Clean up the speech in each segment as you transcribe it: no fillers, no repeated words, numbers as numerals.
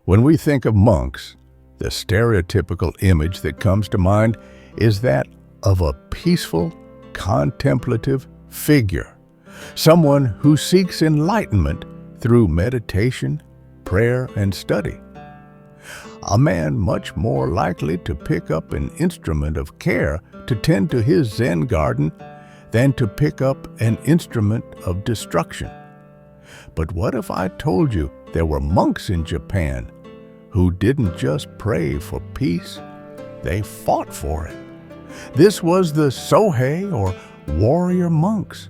When we think of monks, the stereotypical image that comes to mind is that of a peaceful, contemplative figure, someone who seeks enlightenment through meditation, prayer, and study. A man much more likely to pick up an instrument of care to tend to his Zen garden than to pick up an instrument of destruction. But what if I told you there were monks in Japan who didn't just pray for peace, they fought for it? This was the Sohei, or warrior monks,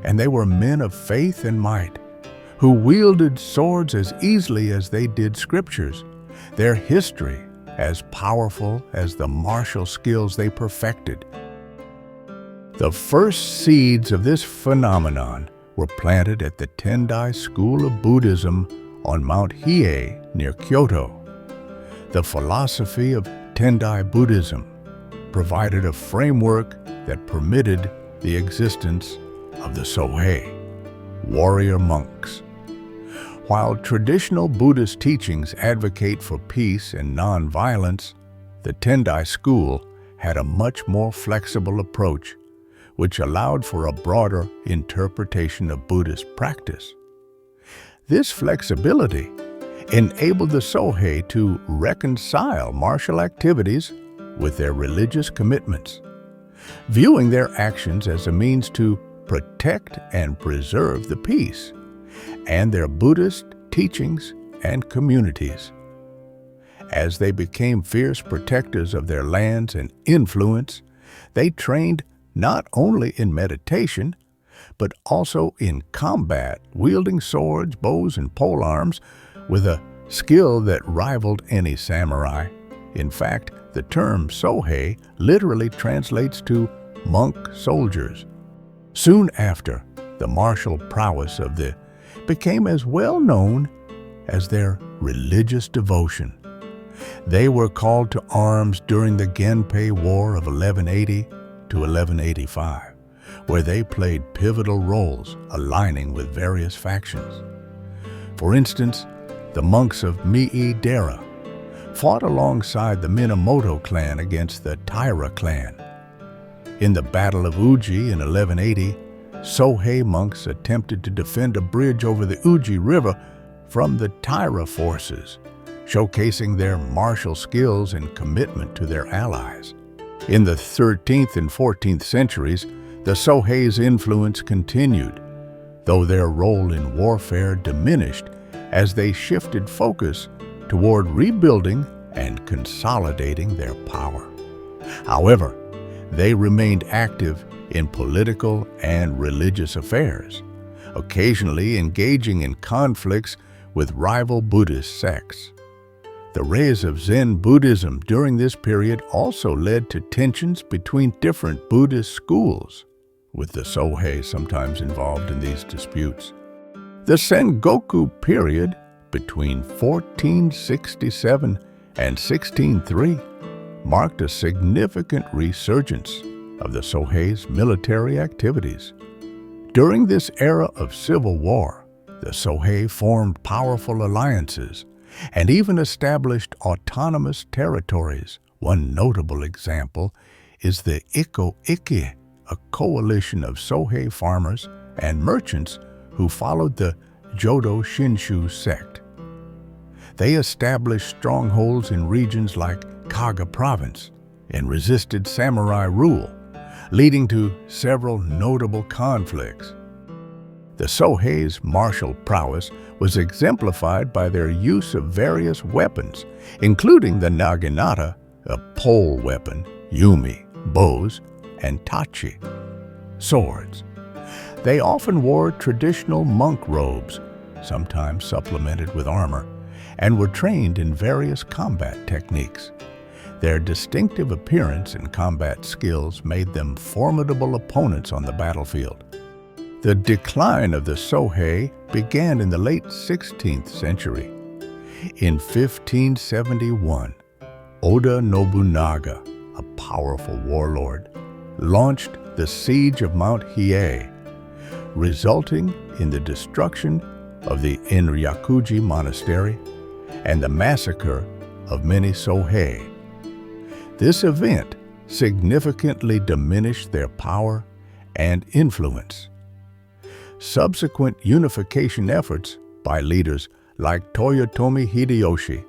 and they were men of faith and might, who wielded swords as easily as they did scriptures, their history as powerful as the martial skills they perfected. The first seeds of this phenomenon were planted at the Tendai School of Buddhism on Mount Hiei near Kyoto. The philosophy of Tendai Buddhism provided a framework that permitted the existence of the Sohei, warrior monks. While traditional Buddhist teachings advocate for peace and non-violence, the Tendai school had a much more flexible approach, which allowed for a broader interpretation of Buddhist practice. This flexibility enabled the Sohei to reconcile martial activities with their religious commitments, viewing their actions as a means to protect and preserve the peace and their Buddhist teachings and communities. As they became fierce protectors of their lands and influence, they trained not only in meditation, but also in combat, wielding swords, bows, and polearms with a skill that rivaled any samurai. In fact, the term Sohei literally translates to monk soldiers. Soon after, the martial prowess of the became as well known as their religious devotion. They were called to arms during the Genpei War of 1180 to 1185, where they played pivotal roles aligning with various factions. For instance, the monks of Mii-dera fought alongside the Minamoto clan against the Taira clan. In the Battle of Uji in 1180, Sohei monks attempted to defend a bridge over the Uji River from the Taira forces, showcasing their martial skills and commitment to their allies. In the 13th and 14th centuries, the Sohei's influence continued, though their role in warfare diminished as they shifted focus toward rebuilding and consolidating their power. However, they remained active in political and religious affairs, occasionally engaging in conflicts with rival Buddhist sects. The rise of Zen Buddhism during this period also led to tensions between different Buddhist schools, with the Sohei sometimes involved in these disputes. The Sengoku period between 1467 and 1603 marked a significant resurgence of the Sohei's military activities. During this era of civil war, the Sohei formed powerful alliances and even established autonomous territories. One notable example is the Iko-Ike, a coalition of Sohei farmers and merchants who followed the Jodo Shinshu sect. They established strongholds in regions like Kaga province and resisted samurai rule, leading to several notable conflicts. The Sohei's martial prowess was exemplified by their use of various weapons, including the naginata, a pole weapon, yumi, bows, and tachi, swords. They often wore traditional monk robes, sometimes supplemented with armor, and were trained in various combat techniques. Their distinctive appearance and combat skills made them formidable opponents on the battlefield. The decline of the Sohei began in the late 16th century. In 1571, Oda Nobunaga, a powerful warlord, launched the siege of Mount Hiei, resulting in the destruction of the Enryakuji monastery and the massacre of many Sohei. This event significantly diminished their power and influence. Subsequent unification efforts by leaders like Toyotomi Hideyoshi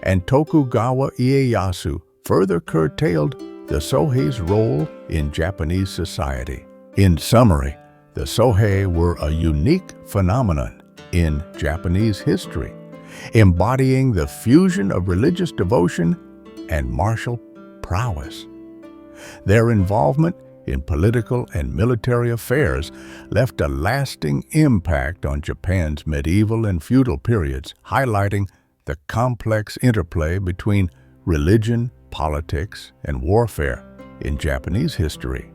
and Tokugawa Ieyasu further curtailed the Sohei's role in Japanese society. In summary, the Sohei were a unique phenomenon in Japanese history, embodying the fusion of religious devotion and martial prowess. Their involvement in political and military affairs left a lasting impact on Japan's medieval and feudal periods, highlighting the complex interplay between religion, politics, and warfare in Japanese history.